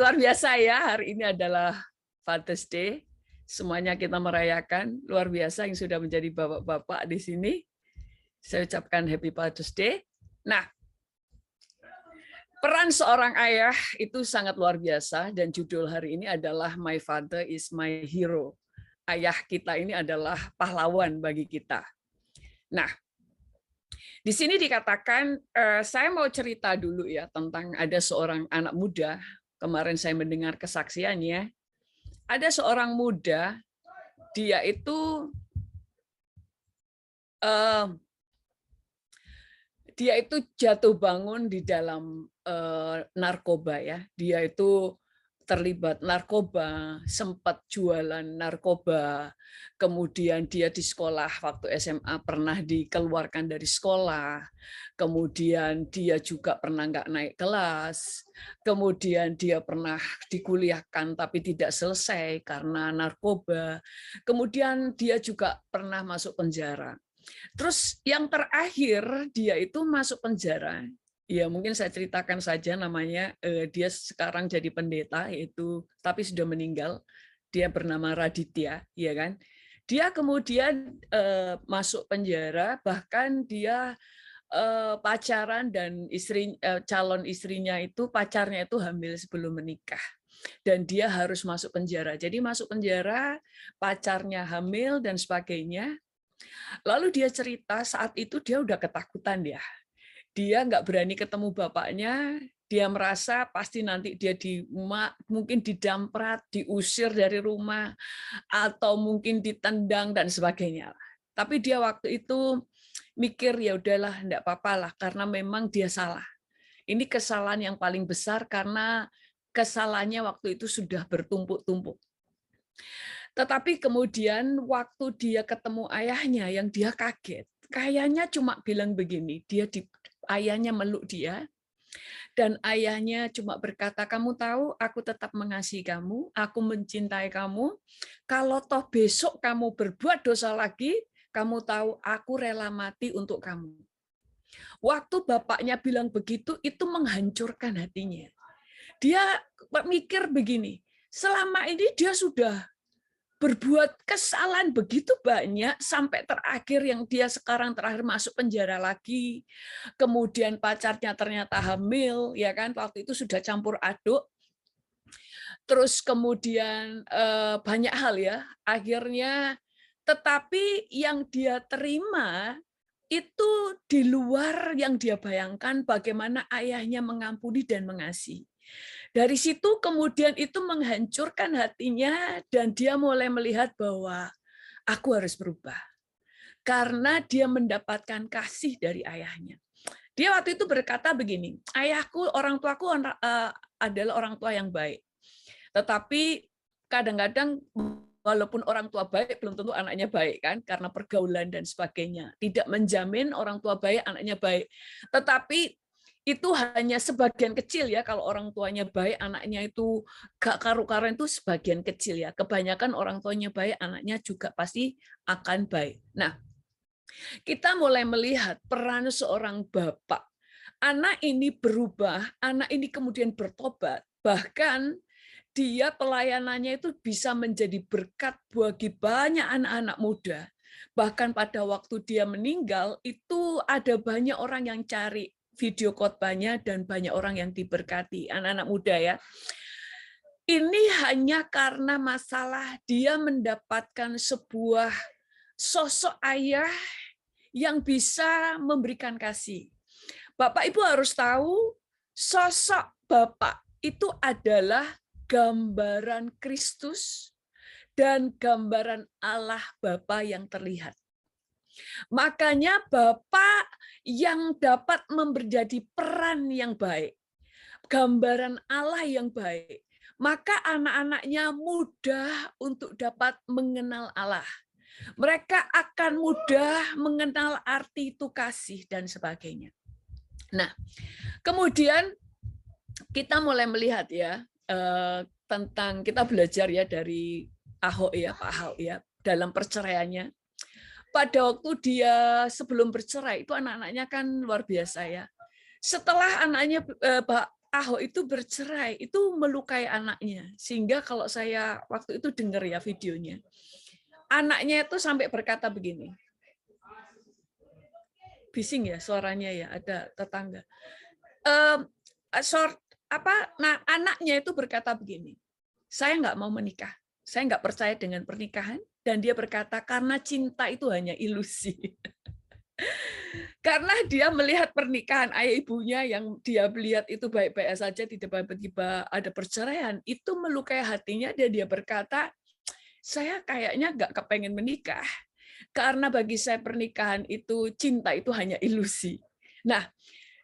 luar biasa ya, hari ini adalah Father's Day. Semuanya kita merayakan, luar biasa yang sudah menjadi bapak-bapak di sini. Saya ucapkan Happy Father's Day. Nah, peran seorang ayah itu sangat luar biasa dan judul hari ini adalah My Father is My Hero. Ayah kita ini adalah pahlawan bagi kita. Nah, di sini dikatakan, saya mau cerita dulu ya tentang ada seorang anak muda. Kemarin saya mendengar kesaksiannya. Ada seorang muda, dia itu jatuh bangun di dalam narkoba ya. Dia itu terlibat narkoba, sempat jualan narkoba, kemudian dia di sekolah waktu SMA pernah dikeluarkan dari sekolah, kemudian dia juga pernah nggak naik kelas, kemudian dia pernah dikuliahkan tapi tidak selesai karena narkoba, kemudian dia juga pernah masuk penjara. Terus yang terakhir dia itu masuk penjara. Ya mungkin saya ceritakan saja namanya. Dia sekarang jadi pendeta itu, tapi sudah meninggal. Dia bernama Raditya, ya kan? Dia kemudian masuk penjara, bahkan dia pacaran dan calon istrinya itu pacarnya itu hamil sebelum menikah. Dan dia harus masuk penjara. Jadi masuk penjara, pacarnya hamil dan sebagainya. Lalu dia cerita saat itu dia udah ketakutan ya. Dia nggak berani ketemu bapaknya, dia merasa pasti nanti dia mungkin didamprat, diusir dari rumah, atau mungkin ditendang dan sebagainya. Tapi dia waktu itu mikir ya udahlah, enggak apa-apa lah, karena memang dia salah. Ini kesalahan yang paling besar karena kesalahannya waktu itu sudah bertumpuk-tumpuk. Tetapi kemudian waktu dia ketemu ayahnya yang dia kaget, kayaknya cuma bilang begini, ayahnya meluk dia, dan ayahnya cuma berkata, kamu tahu aku tetap mengasihi kamu, aku mencintai kamu, kalau toh besok kamu berbuat dosa lagi, kamu tahu aku rela mati untuk kamu. Waktu bapaknya bilang begitu, itu menghancurkan hatinya. Dia mikir begini, selama ini dia sudah berbuat kesalahan begitu banyak sampai terakhir yang dia sekarang terakhir masuk penjara lagi, kemudian pacarnya ternyata hamil, ya kan, waktu itu sudah campur aduk, terus kemudian banyak hal ya, akhirnya tetapi yang dia terima itu di luar yang dia bayangkan bagaimana ayahnya mengampuni dan mengasihi. Dari situ kemudian itu menghancurkan hatinya dan dia mulai melihat bahwa aku harus berubah. Karena dia mendapatkan kasih dari ayahnya. Dia waktu itu berkata begini, ayahku, orang tuaku adalah orang tua yang baik. Tetapi kadang-kadang walaupun orang tua baik, belum tentu anaknya baik kan, karena pergaulan dan sebagainya. Tidak menjamin orang tua baik, anaknya baik. Tetapi itu hanya sebagian kecil ya, kalau orang tuanya baik, anaknya itu gak karu-karuan, itu sebagian kecil ya. Kebanyakan orang tuanya baik, anaknya juga pasti akan baik. Nah, kita mulai melihat peran seorang bapak. Anak ini berubah, anak ini kemudian bertobat, bahkan dia pelayanannya itu bisa menjadi berkat bagi banyak anak-anak muda. Bahkan pada waktu dia meninggal, itu ada banyak orang yang cari video khotbahnya dan banyak orang yang diberkati, anak-anak muda ya. Ini hanya karena masalah dia mendapatkan sebuah sosok ayah yang bisa memberikan kasih. Bapak Ibu harus tahu, sosok Bapak itu adalah gambaran Kristus dan gambaran Allah Bapa yang terlihat. Makanya Bapak yang dapat menjadi peran yang baik, gambaran Allah yang baik, maka anak-anaknya mudah untuk dapat mengenal Allah. Mereka akan mudah mengenal arti itu kasih dan sebagainya. Nah, kemudian kita mulai melihat ya tentang, kita belajar ya dari Ahok ya, Pak Ahok ya, dalam perceraiannya. Pada waktu dia sebelum bercerai itu anak-anaknya kan luar biasa ya. Setelah anaknya Ahok itu bercerai, itu melukai anaknya. Sehingga kalau saya waktu itu dengar ya videonya, anaknya itu sampai berkata begini, bising ya suaranya ya, ada tetangga. Nah, anaknya itu berkata begini, saya nggak mau menikah, saya nggak percaya dengan pernikahan, dan dia berkata karena cinta itu hanya ilusi. Karena dia melihat pernikahan ayah ibunya yang dia lihat itu baik-baik saja, tiba-tiba ada perceraian, itu melukai hatinya dan dia berkata, saya kayaknya nggak kepengen menikah. Karena bagi saya pernikahan itu, cinta itu hanya ilusi. Nah,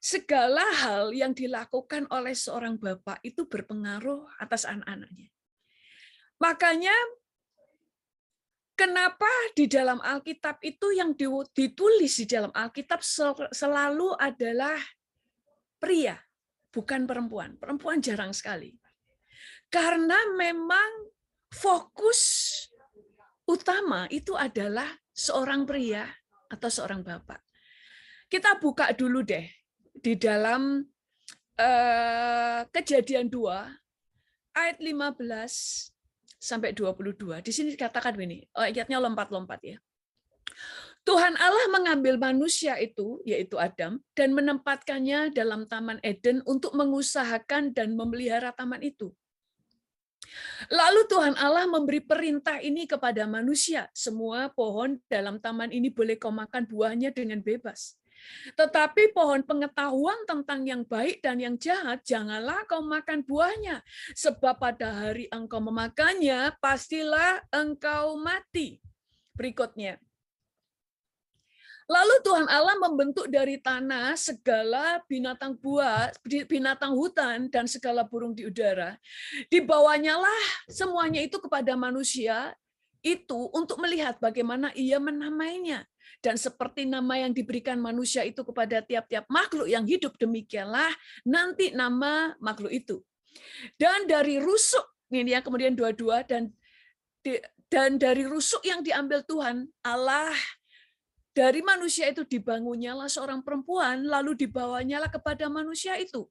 segala hal yang dilakukan oleh seorang bapak itu berpengaruh atas anak-anaknya. Makanya kenapa di dalam Alkitab itu yang ditulis di dalam Alkitab selalu adalah pria, bukan perempuan. Perempuan jarang sekali. Karena memang fokus utama itu adalah seorang pria atau seorang bapak. Kita buka dulu deh di dalam Kejadian 2 ayat 15 sampai 22. Di sini dikatakan begini, ayatnya lompat-lompat ya. Tuhan Allah mengambil manusia itu, yaitu Adam, dan menempatkannya dalam Taman Eden untuk mengusahakan dan memelihara taman itu. Lalu Tuhan Allah memberi perintah ini kepada manusia, semua pohon dalam taman ini boleh kau makan buahnya dengan bebas. Tetapi pohon pengetahuan tentang yang baik dan yang jahat, janganlah kau makan buahnya. Sebab pada hari engkau memakannya, pastilah engkau mati. Berikutnya. Lalu Tuhan Allah membentuk dari tanah segala binatang buas, binatang hutan, dan segala burung di udara. Dibawanya lah semuanya itu kepada manusia, itu untuk melihat bagaimana ia menamainya. Dan seperti nama yang diberikan manusia itu kepada tiap-tiap makhluk yang hidup, demikianlah nanti nama makhluk itu. Dan dari rusuk, ini ya kemudian 22, dan dari rusuk yang diambil Tuhan Allah, dari manusia itu dibangunnyalah seorang perempuan, lalu dibawanyalah kepada manusia itu.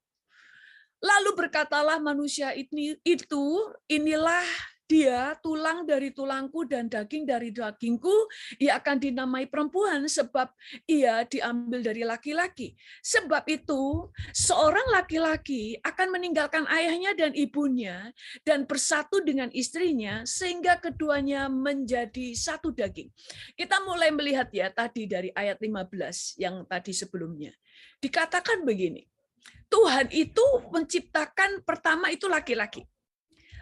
Lalu berkatalah manusia itu, inilah dia, tulang dari tulangku dan daging dari dagingku, ia akan dinamai perempuan sebab ia diambil dari laki-laki. Sebab itu, seorang laki-laki akan meninggalkan ayahnya dan ibunya dan bersatu dengan istrinya sehingga keduanya menjadi satu daging. Kita mulai melihat ya tadi dari ayat 15 yang tadi sebelumnya. Dikatakan begini, Tuhan itu menciptakan pertama itu laki-laki.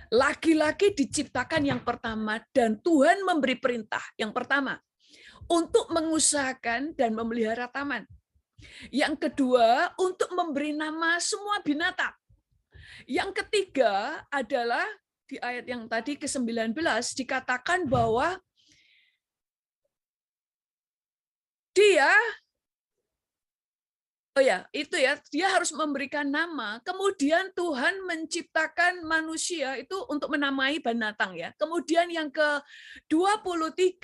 Laki-laki diciptakan yang pertama dan Tuhan memberi perintah yang pertama untuk mengusahakan dan memelihara taman. Yang kedua untuk memberi nama semua binatang. Yang ketiga adalah di ayat yang tadi ke-19 dikatakan bahwa dia dia harus memberikan nama. Kemudian Tuhan menciptakan manusia itu untuk menamai binatang ya. Kemudian yang ke-23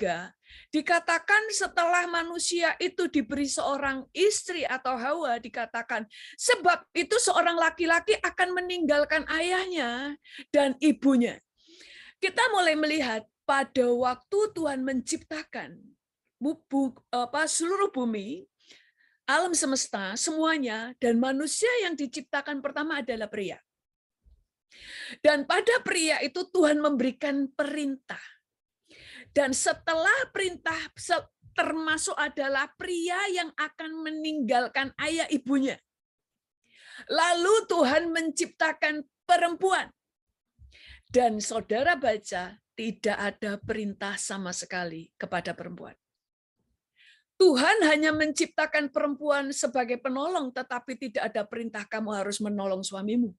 dikatakan setelah manusia itu diberi seorang istri atau Hawa, dikatakan sebab itu seorang laki-laki akan meninggalkan ayahnya dan ibunya. Kita mulai melihat pada waktu Tuhan menciptakan seluruh bumi, alam semesta, semuanya, dan manusia yang diciptakan pertama adalah pria. Dan pada pria itu Tuhan memberikan perintah. Dan setelah perintah termasuk adalah pria yang akan meninggalkan ayah ibunya. Lalu Tuhan menciptakan perempuan. Dan saudara baca, tidak ada perintah sama sekali kepada perempuan. Tuhan hanya menciptakan perempuan sebagai penolong, tetapi tidak ada perintah kamu harus menolong suamimu.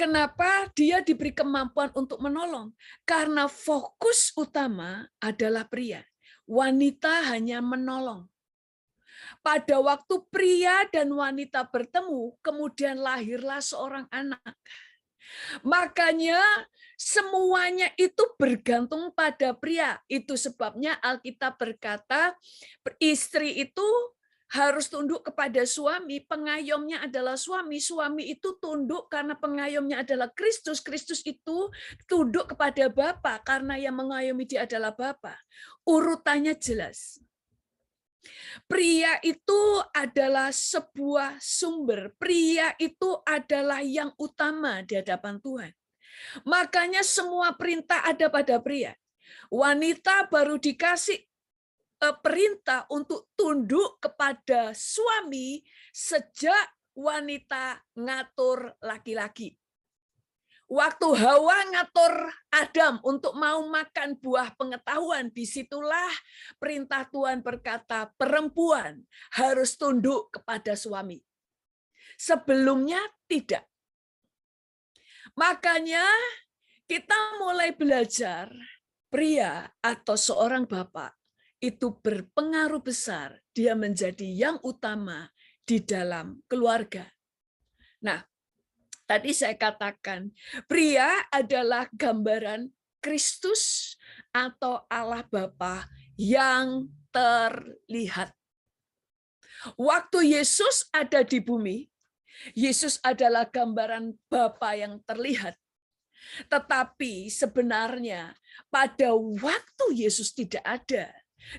Kenapa dia diberi kemampuan untuk menolong? Karena fokus utama adalah pria. Wanita hanya menolong. Pada waktu pria dan wanita bertemu, kemudian lahirlah seorang anak. Makanya semuanya itu bergantung pada pria. Itu sebabnya Alkitab berkata, istri itu harus tunduk kepada suami, pengayomnya adalah suami. Suami itu tunduk karena pengayomnya adalah Kristus. Kristus itu tunduk kepada Bapa karena yang mengayomi dia adalah Bapa. Urutannya jelas. Pria itu adalah sebuah sumber. Pria itu adalah yang utama di hadapan Tuhan. Makanya semua perintah ada pada pria. Wanita baru dikasih perintah untuk tunduk kepada suami sejak wanita ngatur laki-laki. Waktu Hawa ngatur Adam untuk mau makan buah pengetahuan, disitulah perintah Tuhan berkata, perempuan harus tunduk kepada suami. Sebelumnya tidak. Makanya kita mulai belajar, pria atau seorang bapak itu berpengaruh besar, dia menjadi yang utama di dalam keluarga. Nah, tadi saya katakan, pria adalah gambaran Kristus atau Allah Bapa yang terlihat. Waktu Yesus ada di bumi, Yesus adalah gambaran Bapa yang terlihat. Tetapi sebenarnya pada waktu Yesus tidak ada,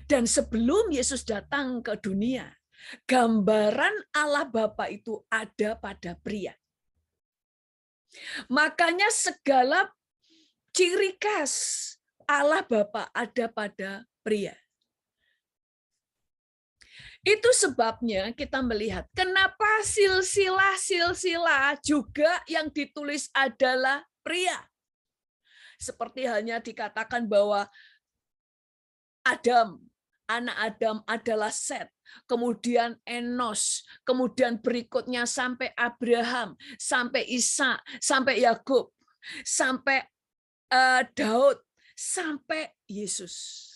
dan sebelum Yesus datang ke dunia, gambaran Allah Bapa itu ada pada pria. Makanya segala ciri khas Allah Bapa ada pada pria. Itu sebabnya kita melihat kenapa silsilah juga yang ditulis adalah pria. Seperti halnya dikatakan bahwa Adam, anak Adam adalah Set, kemudian Enos, kemudian berikutnya sampai Abraham, sampai Ishak, sampai Yakub, sampai Daud, sampai Yesus.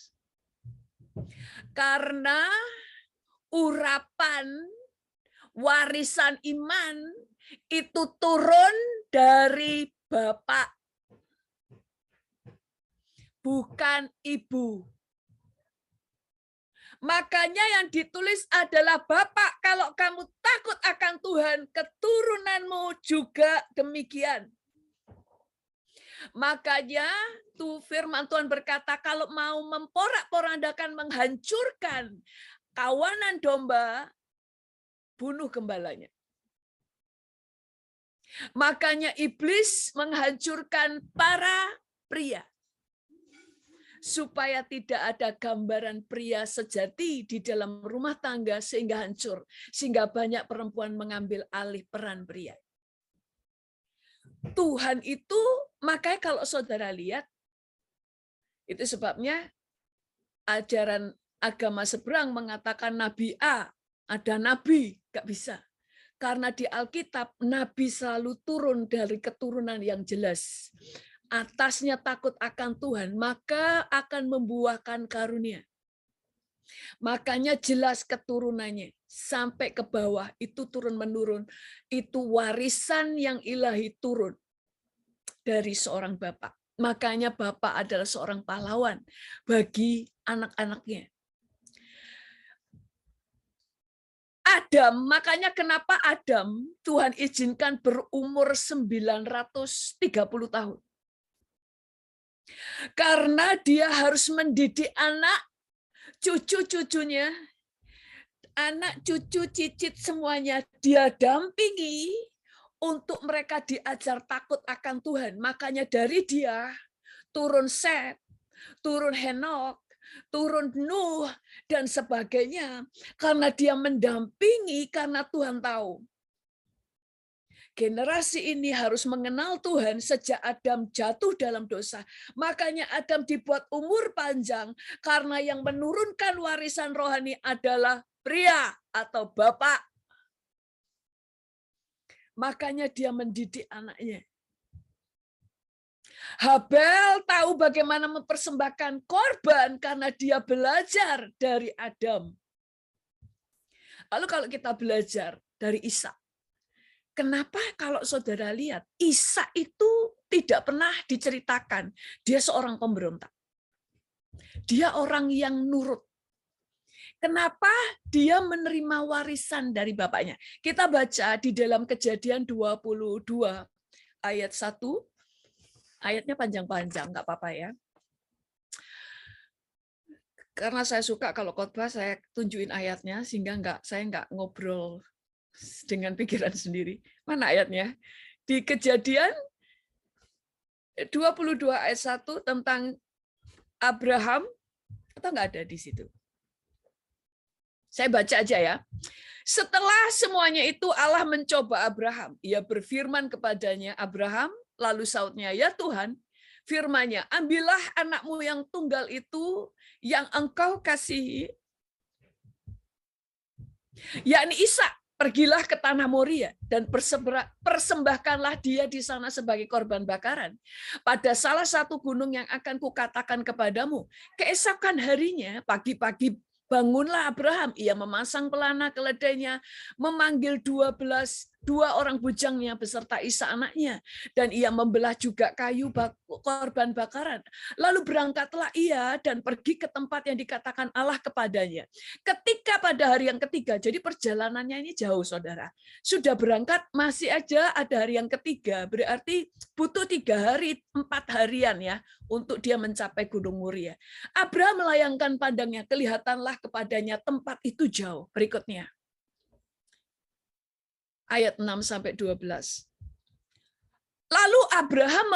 Karena urapan warisan iman itu turun dari bapak, bukan ibu. Makanya yang ditulis adalah Bapak, kalau kamu takut akan Tuhan, keturunanmu juga demikian. Makanya tuh firman Tuhan berkata, kalau mau memporak-porandakan, menghancurkan kawanan domba, bunuh gembalanya. Makanya iblis menghancurkan para pria. Supaya tidak ada gambaran pria sejati di dalam rumah tangga sehingga hancur. Sehingga banyak perempuan mengambil alih peran pria. Tuhan itu, makanya kalau saudara lihat, itu sebabnya ajaran agama seberang mengatakan Nabi A, ada Nabi, nggak bisa. Karena di Alkitab, Nabi selalu turun dari keturunan yang jelas. Atasnya takut akan Tuhan, maka akan membuahkan karunia. Makanya jelas keturunannya sampai ke bawah itu turun-menurun. Itu warisan yang ilahi turun dari seorang bapak. Makanya bapak adalah seorang pahlawan bagi anak-anaknya. Adam, makanya kenapa Adam Tuhan izinkan berumur 930 tahun. Karena dia harus mendidik anak, cucu-cucunya, anak, cucu, cicit semuanya dia dampingi untuk mereka diajar takut akan Tuhan. Makanya dari dia turun Set, turun Henok, turun Nuh, dan sebagainya. Karena dia mendampingi, karena Tuhan tahu. Generasi ini harus mengenal Tuhan sejak Adam jatuh dalam dosa. Makanya Adam dibuat umur panjang karena yang menurunkan warisan rohani adalah pria atau bapak. Makanya dia mendidik anaknya. Habel tahu bagaimana mempersembahkan korban karena dia belajar dari Adam. Lalu kalau kita belajar dari Ishak, kenapa kalau saudara lihat, Ishak itu tidak pernah diceritakan. Dia seorang pemberontak. Dia orang yang nurut. Kenapa dia menerima warisan dari bapaknya? Kita baca di dalam Kejadian 22 ayat 1. Ayatnya panjang-panjang, nggak apa-apa ya. Karena saya suka kalau khotbah saya tunjukin ayatnya sehingga saya nggak ngobrol dengan pikiran sendiri. Mana ayatnya? Di Kejadian 22 ayat 1 tentang Abraham, atau nggak ada di situ? Saya baca aja ya. Setelah semuanya itu Allah mencoba Abraham. Ia berfirman kepadanya, Abraham, lalu sautnya, ya Tuhan, firman-Nya, ambillah anakmu yang tunggal itu yang engkau kasihi, yakni Ishak. Pergilah ke tanah Moria dan persembahkanlah dia di sana sebagai korban bakaran pada salah satu gunung yang akan kukatakan kepadamu. Keesokan harinya, pagi-pagi bangunlah Abraham. Ia memasang pelana keledainya, memanggil 2 orang bujangnya beserta Ishak anaknya, dan ia membelah juga kayu korban bakaran. Lalu berangkatlah ia dan pergi ke tempat yang dikatakan Allah kepadanya. Ketika pada hari yang ketiga, jadi perjalanannya ini jauh, saudara. Sudah berangkat, masih aja ada hari yang ketiga, berarti butuh 3 hari, 4 harian ya, untuk dia mencapai Gunung Moria. Abraham melayangkan pandangnya, kelihatanlah kepadanya tempat itu jauh. Berikutnya. Ayat 6-12. Lalu Abraham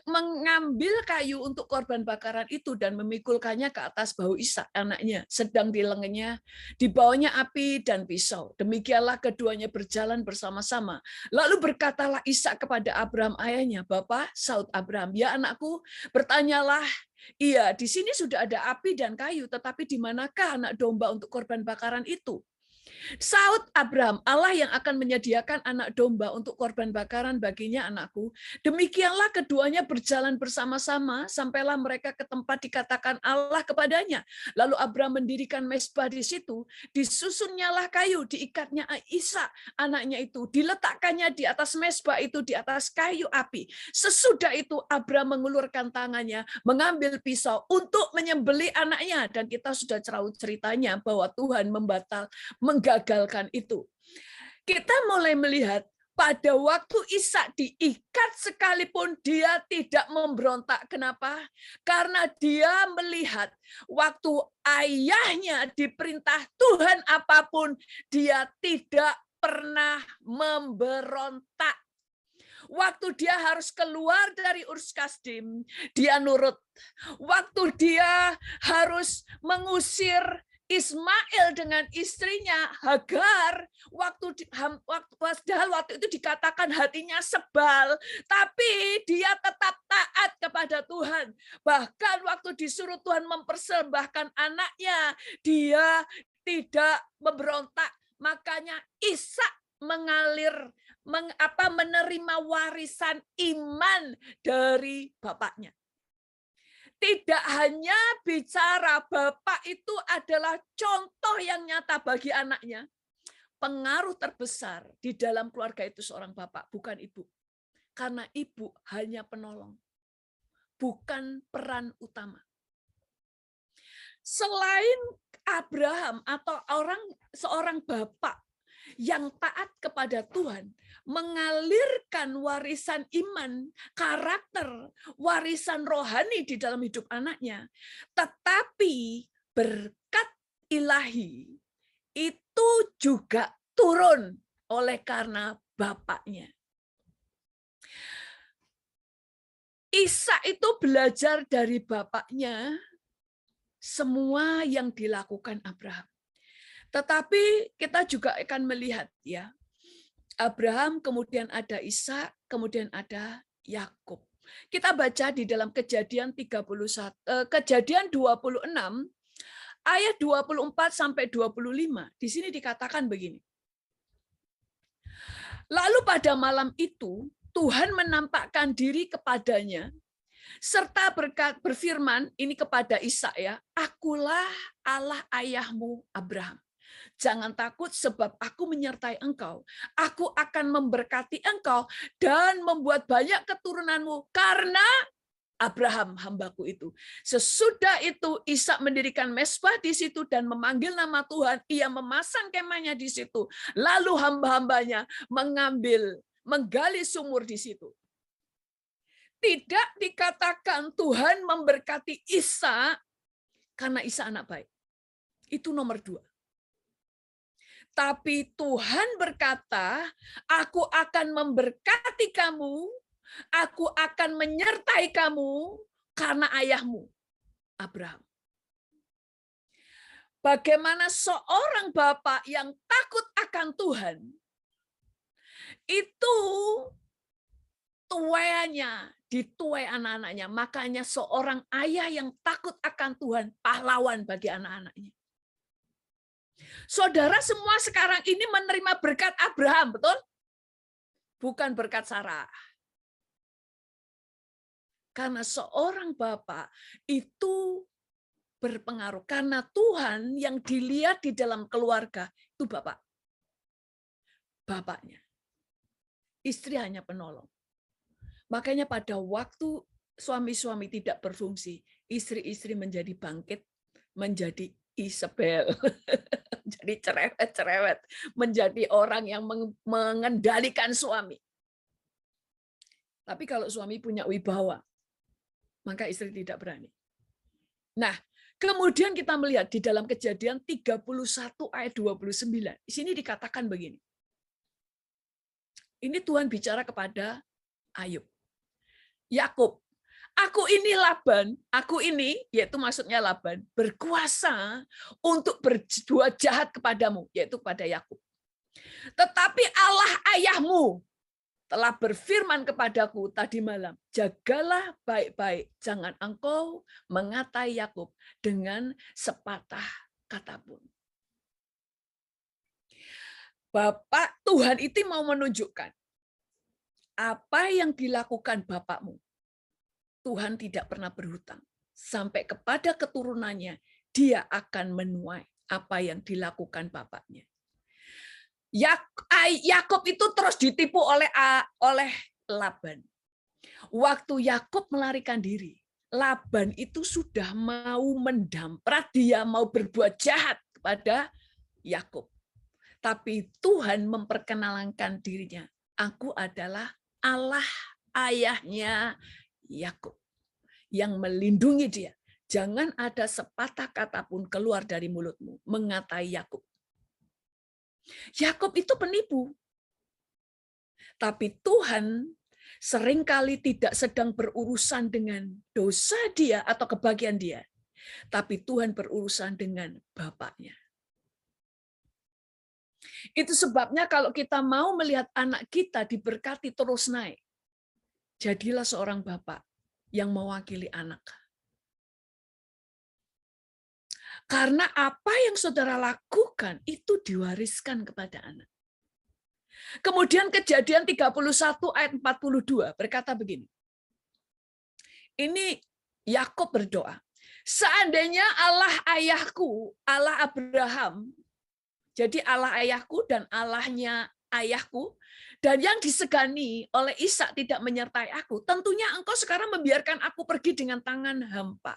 mengambil kayu untuk korban bakaran itu dan memikulkannya ke atas bahu Ishak anaknya, sedang di lengannya dibawanya api dan pisau. Demikianlah keduanya berjalan bersama-sama. Lalu berkatalah Ishak kepada Abraham ayahnya, Bapak, saut Abraham, ya anakku, bertanyalah. Iya, di sini sudah ada api dan kayu, tetapi di manakah anak domba untuk korban bakaran itu? Saut Abraham, Allah yang akan menyediakan anak domba untuk korban bakaran baginya anakku. Demikianlah keduanya berjalan bersama-sama sampailah mereka ke tempat dikatakan Allah kepadanya. Lalu Abraham mendirikan mezbah di situ, disusunnyalah kayu, diikatnya Ishak anaknya itu, diletakkannya di atas mezbah itu di atas kayu api. Sesudah itu Abraham mengulurkan tangannya, mengambil pisau untuk menyembelih anaknya, dan kita sudah tahu ceritanya bahwa Tuhan menggagalkan itu. Kita mulai melihat pada waktu Ishak diikat sekalipun dia tidak memberontak. Kenapa? Karena dia melihat waktu ayahnya diperintah Tuhan apapun, dia tidak pernah memberontak. Waktu dia harus keluar dari Urs Kasdim, dia nurut. Waktu dia harus mengusir Ismail dengan istrinya Hagar, padahal waktu itu dikatakan hatinya sebal, tapi dia tetap taat kepada Tuhan. Bahkan waktu disuruh Tuhan mempersembahkan anaknya, dia tidak memberontak. Makanya Ishak menerima warisan iman dari bapaknya. Tidak hanya bicara, bapak itu adalah contoh yang nyata bagi anaknya. Pengaruh terbesar di dalam keluarga itu seorang bapak, bukan ibu. Karena ibu hanya penolong, bukan peran utama. Selain Abraham atau seorang bapak yang taat kepada Tuhan, mengalirkan warisan iman, karakter, warisan rohani di dalam hidup anaknya. Tetapi berkat ilahi itu juga turun oleh karena bapaknya. Ishak itu belajar dari bapaknya semua yang dilakukan Abraham. Tetapi kita juga akan melihat ya, Abraham, kemudian ada Ishak, kemudian ada Yakub. Kita baca di dalam Kejadian 26 ayat 24 sampai 25. Di sini dikatakan begini. Lalu pada malam itu Tuhan menampakkan diri kepadanya serta berfirman ini kepada Ishak ya, akulah Allah ayahmu Abraham. Jangan takut sebab aku menyertai engkau. Aku akan memberkati engkau dan membuat banyak keturunanmu karena Abraham hambaku itu. Sesudah itu Ishak mendirikan mezbah di situ dan memanggil nama Tuhan. Ia memasang kemahnya di situ. Lalu hamba-hambanya menggali sumur di situ. Tidak dikatakan Tuhan memberkati Ishak karena Ishak anak baik. Itu nomor 2. Tapi Tuhan berkata, aku akan memberkati kamu, aku akan menyertai kamu karena ayahmu, Abraham. Bagaimana seorang bapak yang takut akan Tuhan, itu tuainya, dituai anak-anaknya. Makanya seorang ayah yang takut akan Tuhan, pahlawan bagi anak-anaknya. Saudara semua sekarang ini menerima berkat Abraham, betul? Bukan berkat Sarah. Karena seorang bapak itu berpengaruh. Karena Tuhan yang dilihat di dalam keluarga itu bapak. Bapaknya. Istri hanya penolong. Makanya pada waktu suami-suami tidak berfungsi, istri-istri menjadi bangkit, menjadi Isabel. Jadi cerewet-cerewet, menjadi orang yang mengendalikan suami. Tapi kalau suami punya wibawa, maka istri tidak berani. Nah, kemudian kita melihat di dalam Kejadian 31 ayat 29. Di sini dikatakan begini. Ini Tuhan bicara kepada Ayub. Yakub, aku ini Laban, aku ini, yaitu maksudnya Laban, berkuasa untuk berbuat jahat kepadamu, yaitu kepada Yakub. Tetapi Allah ayahmu telah berfirman kepadaku tadi malam, jagalah baik-baik, jangan engkau mengatai Yakub dengan sepatah kata pun. Bapak Tuhan itu mau menunjukkan apa yang dilakukan bapakmu. Tuhan tidak pernah berhutang. Sampai kepada keturunannya, dia akan menuai apa yang dilakukan bapaknya. Yakub itu terus ditipu oleh Laban. Waktu Yakub melarikan diri, Laban itu sudah mau mendamprat, dia mau berbuat jahat kepada Yakub. Tapi Tuhan memperkenalkan dirinya. Aku adalah Allah ayahnya Yakub yang melindungi dia. Jangan ada sepatah kata pun keluar dari mulutmu mengatai Yakub. Yakub itu penipu. Tapi Tuhan seringkali tidak sedang berurusan dengan dosa dia atau kebahagiaan dia. Tapi Tuhan berurusan dengan bapaknya. Itu sebabnya kalau kita mau melihat anak kita diberkati terus naik, jadilah seorang bapak yang mewakili anak. Karena apa yang saudara lakukan itu diwariskan kepada anak. Kemudian Kejadian 31 ayat 42 berkata begini. Ini Yakub berdoa. Seandainya Allah ayahku, Allah Abraham, jadi Allah ayahku dan Allahnya ayahku, dan yang disegani oleh Ishak tidak menyertai aku, tentunya engkau sekarang membiarkan aku pergi dengan tangan hampa.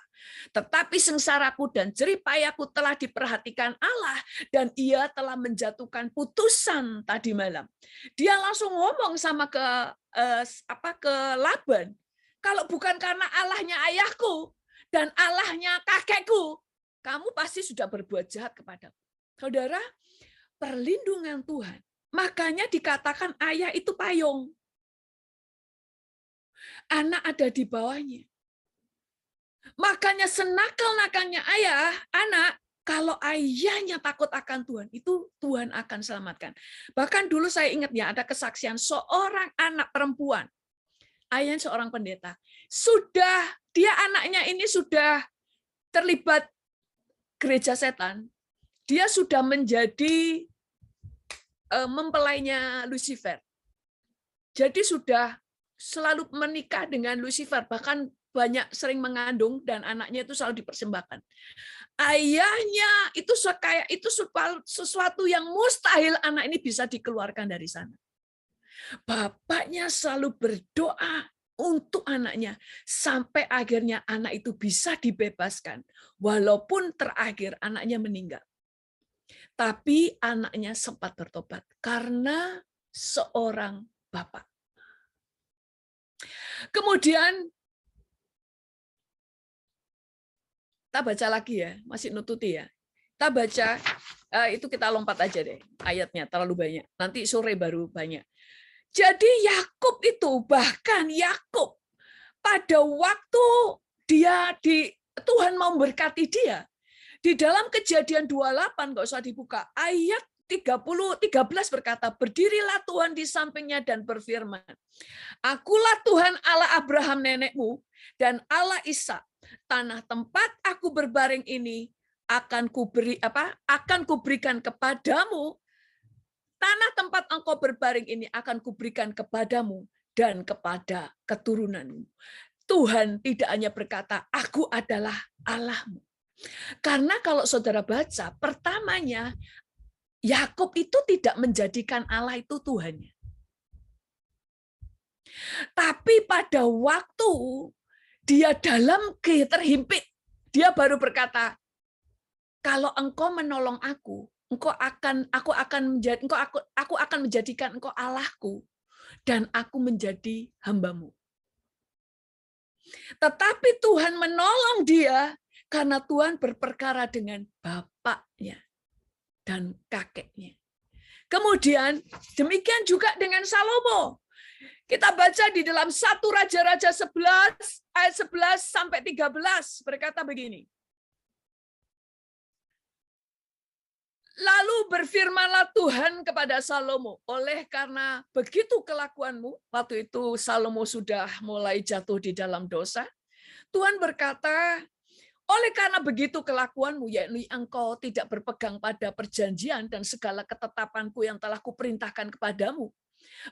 Tetapi sengsaraku dan jeripayaku telah diperhatikan Allah, dan ia telah menjatuhkan putusan tadi malam. Dia langsung ngomong sama ke Laban, kalau bukan karena Allahnya ayahku dan Allahnya kakekku, kamu pasti sudah berbuat jahat kepadaku. Saudara, perlindungan Tuhan. Makanya dikatakan ayah itu payung. Anak ada di bawahnya. Makanya senakal-nakalnya ayah, anak, kalau ayahnya takut akan Tuhan, itu Tuhan akan selamatkan. Bahkan dulu saya ingat ya, ada kesaksian seorang anak perempuan. Ayahnya seorang pendeta. Dia anaknya ini sudah terlibat gereja setan. Dia sudah menjadi mempelainya Lucifer. Jadi sudah selalu menikah dengan Lucifer, bahkan sering mengandung dan anaknya itu selalu dipersembahkan. Ayahnya itu sesuatu yang mustahil anak ini bisa dikeluarkan dari sana. Bapaknya selalu berdoa untuk anaknya sampai akhirnya anak itu bisa dibebaskan walaupun terakhir anaknya meninggal. Tapi anaknya sempat bertobat karena seorang bapak. Kemudian kita baca lagi ya, masih nututi ya. Kita baca, itu kita lompat aja deh, ayatnya terlalu banyak. Nanti sore baru banyak. Jadi Yakub itu, bahkan Yakub pada waktu Tuhan mau memberkati dia, di dalam Kejadian 28, nggak usah dibuka, ayat 13 berkata, berdirilah Tuhan di sampingnya dan berfirman, Akulah Tuhan Allah Abraham nenekmu dan Allah Ishak. Tanah tempat aku berbaring ini akan kuberikan kepadamu. Tanah tempat engkau berbaring ini akan kuberikan kepadamu dan kepada keturunanmu. Tuhan tidak hanya berkata, aku adalah Allahmu. Karena kalau saudara baca, pertamanya Yakub itu tidak menjadikan Allah itu Tuhannya. Tapi pada waktu dia dalam terhimpit, dia baru berkata, kalau engkau menolong aku akan menjadikan engkau Allahku dan aku menjadi hambamu. Tetapi Tuhan menolong dia karena Tuhan berperkara dengan bapaknya dan kakeknya. Kemudian demikian juga dengan Salomo. Kita baca di dalam 1 Raja-Raja 11 ayat 11 sampai 13 berkata begini. Lalu berfirmanlah Tuhan kepada Salomo, oleh karena begitu kelakuanmu, waktu itu Salomo sudah mulai jatuh di dalam dosa, Tuhan berkata, oleh karena begitu kelakuanmu, yakni engkau tidak berpegang pada perjanjian dan segala ketetapanku yang telah kuperintahkan kepadamu,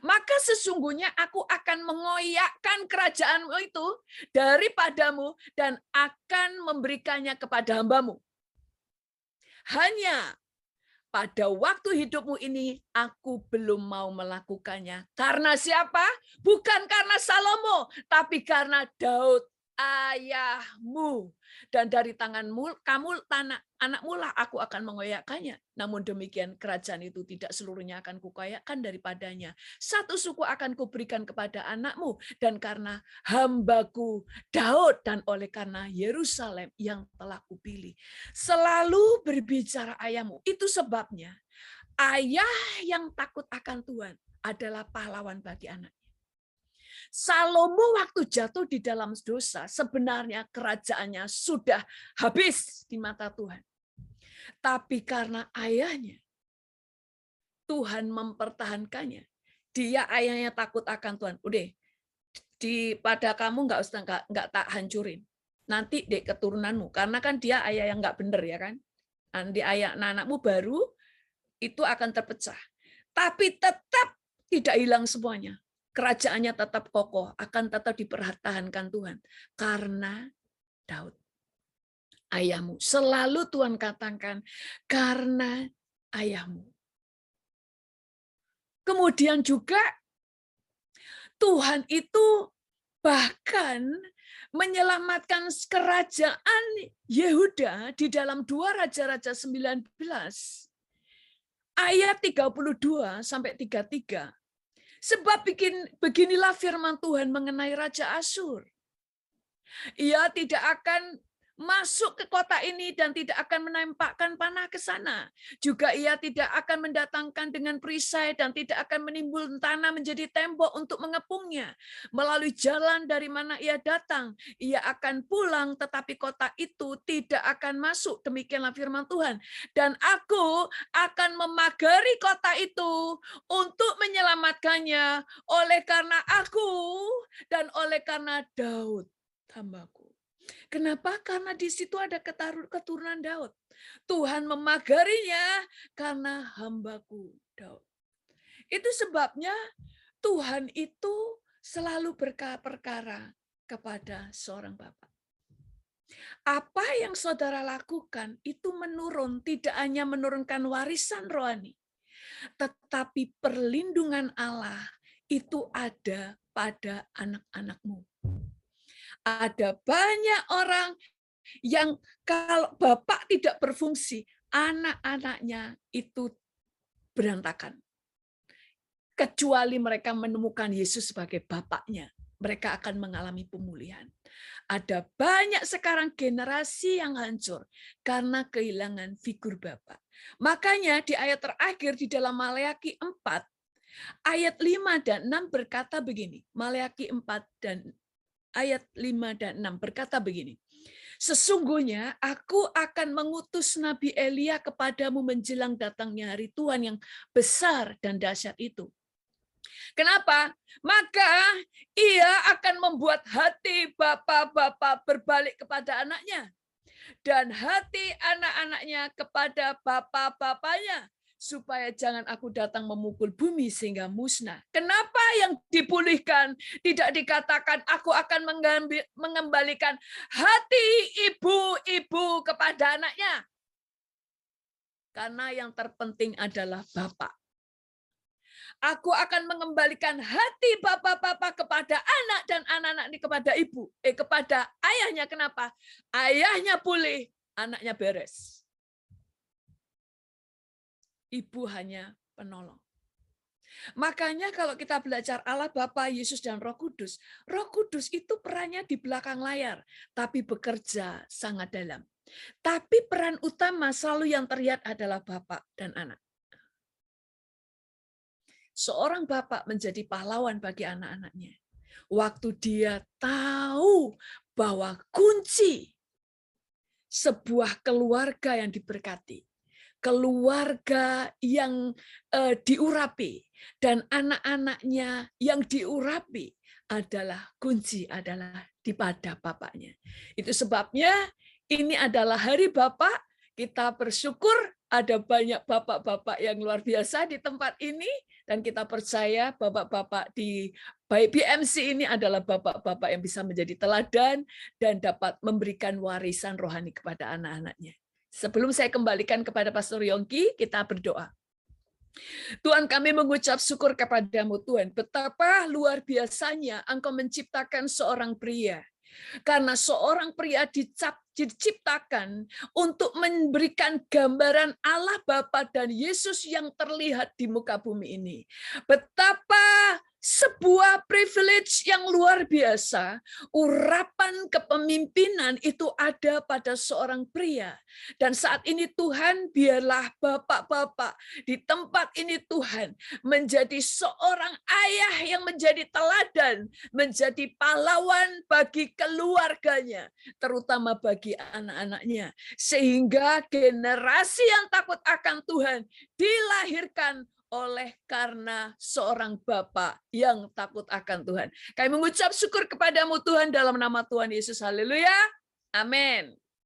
maka sesungguhnya aku akan mengoyakkan kerajaanmu itu daripadamu dan akan memberikannya kepada hambamu. Hanya pada waktu hidupmu ini, aku belum mau melakukannya. Karena siapa? Bukan karena Salomo, tapi karena Daud, ayahmu. Dan dari tanganmu, anakmu lah aku akan mengoyakkannya. Namun demikian kerajaan itu tidak seluruhnya akan kukoyakkan daripadanya. Satu suku akan kuberikan kepada anakmu. Dan karena hambaku Daud dan oleh karena Yerusalem yang telah kupilih. Selalu berbicara ayahmu. Itu sebabnya ayah yang takut akan Tuhan adalah pahlawan bagi anak. Salomo waktu jatuh di dalam dosa, sebenarnya kerajaannya sudah habis di mata Tuhan. Tapi karena ayahnya, Tuhan mempertahankannya. Dia ayahnya takut akan Tuhan. Udah, pada kamu nggak tak hancurin. Nanti dek keturunanmu, karena kan dia ayah yang nggak bener ya kan. Nanti anakmu baru itu akan terpecah. Tapi tetap tidak hilang semuanya. Kerajaannya tetap kokoh, akan tetap dipertahankan Tuhan. Karena Daud, ayahmu. Selalu Tuhan katakan, karena ayahmu. Kemudian juga Tuhan itu bahkan menyelamatkan kerajaan Yehuda di dalam 2 Raja-Raja 19, ayat 32 sampai 33. Sebab beginilah firman Tuhan mengenai Raja Asyur. Ia tidak akan masuk ke kota ini dan tidak akan menempakkan panah ke sana. Juga ia tidak akan mendatangkan dengan perisai dan tidak akan menimbun tanah menjadi tembok untuk mengepungnya. Melalui jalan dari mana ia datang, ia akan pulang tetapi kota itu tidak akan masuk. Demikianlah firman Tuhan. Dan aku akan memagari kota itu untuk menyelamatkannya oleh karena aku dan oleh karena Daud hambaku. Kenapa? Karena di situ ada keturunan Daud. Tuhan memagarinya karena hambaku Daud. Itu sebabnya Tuhan itu selalu berperkara kepada seorang bapak. Apa yang saudara lakukan itu tidak hanya menurunkan warisan rohani, tetapi perlindungan Allah itu ada pada anak-anakmu. Ada banyak orang yang kalau bapak tidak berfungsi, anak-anaknya itu berantakan. Kecuali mereka menemukan Yesus sebagai bapaknya, mereka akan mengalami pemulihan. Ada banyak sekarang generasi yang hancur karena kehilangan figur bapak. Makanya di ayat terakhir di dalam Maleakhi 4, ayat 5 dan 6 berkata begini. Maleakhi 4 dan ayat 5 dan 6 berkata begini. Sesungguhnya aku akan mengutus Nabi Elia kepadamu menjelang datangnya hari Tuhan yang besar dan dahsyat itu. Kenapa? Maka ia akan membuat hati bapak-bapak berbalik kepada anaknya. Dan hati anak-anaknya kepada bapak-bapaknya. Supaya jangan aku datang memukul bumi sehingga musnah. Kenapa yang dipulihkan tidak dikatakan aku akan mengembalikan hati ibu-ibu kepada anaknya? Karena yang terpenting adalah bapak. Aku akan mengembalikan hati bapak-bapak kepada anak dan anak-anak ini kepada ibu. Kepada ayahnya. Kenapa? Ayahnya pulih, anaknya beres. Ibu hanya penolong. Makanya kalau kita belajar Allah Bapa, Yesus, dan Roh Kudus itu perannya di belakang layar, tapi bekerja sangat dalam. Tapi peran utama selalu yang terlihat adalah Bapak dan anak. Seorang bapak menjadi pahlawan bagi anak-anaknya. Waktu dia tahu bahwa kunci sebuah keluarga yang diberkati, keluarga yang diurapi, dan anak-anaknya yang diurapi adalah kunci adalah di pada bapaknya. Itu sebabnya ini adalah hari Bapak. Kita bersyukur ada banyak bapak-bapak yang luar biasa di tempat ini, dan kita percaya bapak-bapak di BMC ini adalah bapak-bapak yang bisa menjadi teladan dan dapat memberikan warisan rohani kepada anak-anaknya. Sebelum saya kembalikan kepada Pastor Yongki, kita berdoa. Tuhan, kami mengucap syukur kepadamu Tuhan, betapa luar biasanya Engkau menciptakan seorang pria. Karena seorang pria diciptakan untuk memberikan gambaran Allah Bapa dan Yesus yang terlihat di muka bumi ini. Betapa sebuah privilege yang luar biasa, urapan kepemimpinan itu ada pada seorang pria. Dan saat ini Tuhan, biarlah bapak-bapak di tempat ini Tuhan menjadi seorang ayah yang menjadi teladan, menjadi pahlawan bagi keluarganya, terutama bagi anak-anaknya. Sehingga generasi yang takut akan Tuhan dilahirkan oleh karena seorang bapak yang takut akan Tuhan. Kami mengucap syukur kepadamu Tuhan dalam nama Tuhan Yesus. Haleluya. Amin.